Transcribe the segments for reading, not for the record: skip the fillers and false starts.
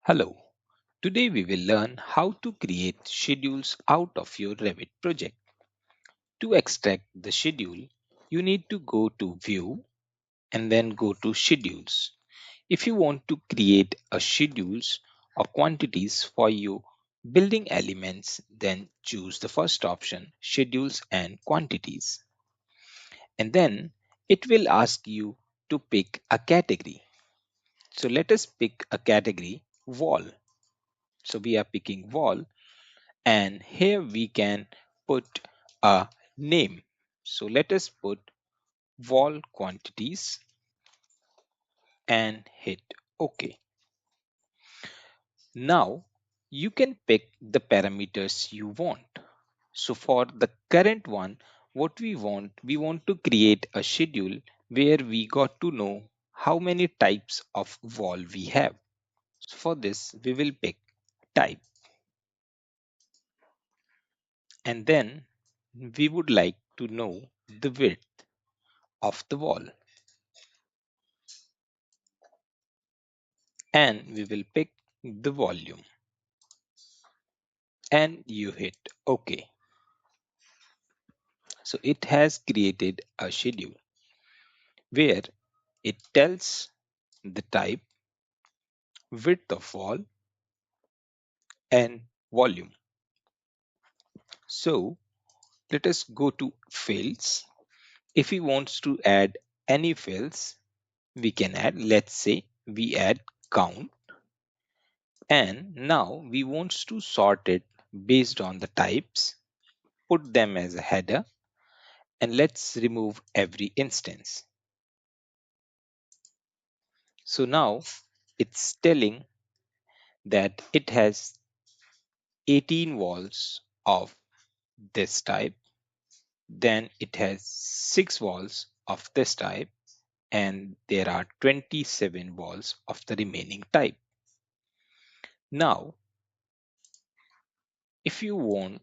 Hello, today we will learn how to create schedules out of your Revit project. To extract the schedule, you need to go to View and then go to Schedules. If you want to create a schedules or quantities for your building elements, then choose the first option, Schedules and Quantities. And then it will ask you to pick a category. So let us pick a category, Wall. So we are picking Wall, and here we can put a name. So let us put wall quantities and hit OK. Now you can pick the parameters you want. So for the current one, what we want to create a schedule where we got to know how many types of wall we have. So for this, we will pick type, and then we would like to know the width of the wall, and we will pick the volume, and you hit OK. So it has created a schedule where it tells the type, width of wall, and volume. So let us go to fields. If we want to add any fields, we can add, let's say we add count, and now we want to sort it based on the types, put them as a header, and let's remove every instance. So now it's telling that it has 18 walls of this type, then it has 6 walls of this type, and there are 27 walls of the remaining type. Now, if you want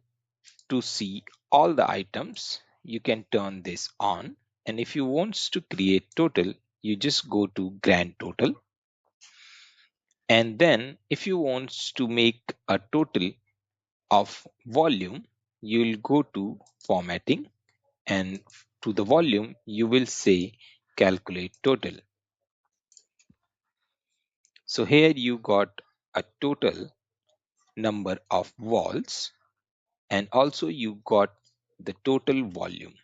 to see all the items, you can turn this on. And if you want to create total, you just go to grand total. And then if you want to make a total of volume, you will go to formatting, and to the volume you will say calculate total. So here you got a total number of walls, and also you got the total volume.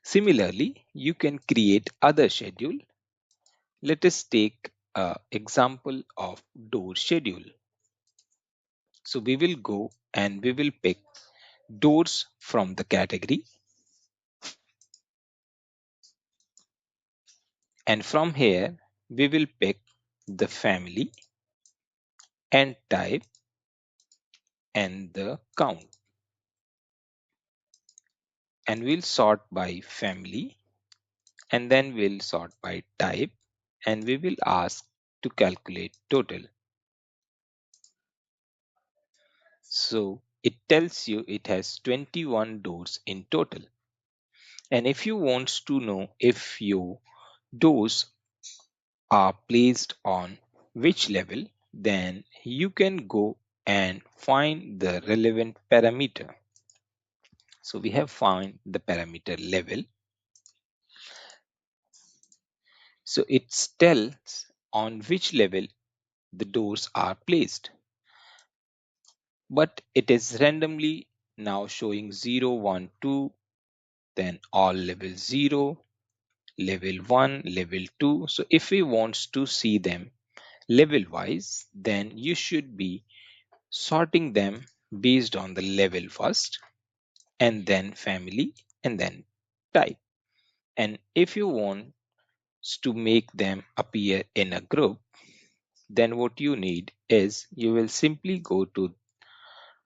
Similarly, you can create other schedule. Let us take an example of door schedule. So we will go and we will pick doors from the category, and from here we will pick the family and type and the count, and we'll sort by family, and then we'll sort by type, and we will ask to calculate total. So it tells you it has 21 doors in total. And if you want to know if your doors are placed on which level, then you can go and find the relevant parameter. So we have found the parameter level. So it tells on which level the doors are placed, but it is randomly now showing 0, 1, 2, then all level 0, level 1, level 2. So if we want to see them level wise, then you should be sorting them based on the level first, and then family, and then type. And if you want to make them appear in a group, then what you need is you will simply go to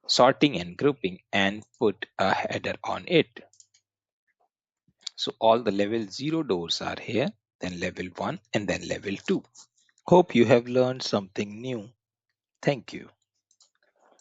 sorting and grouping and put a header on it. So all the level 0 doors are here, then level 1, and then level 2. Hope you have learned something new. Thank you.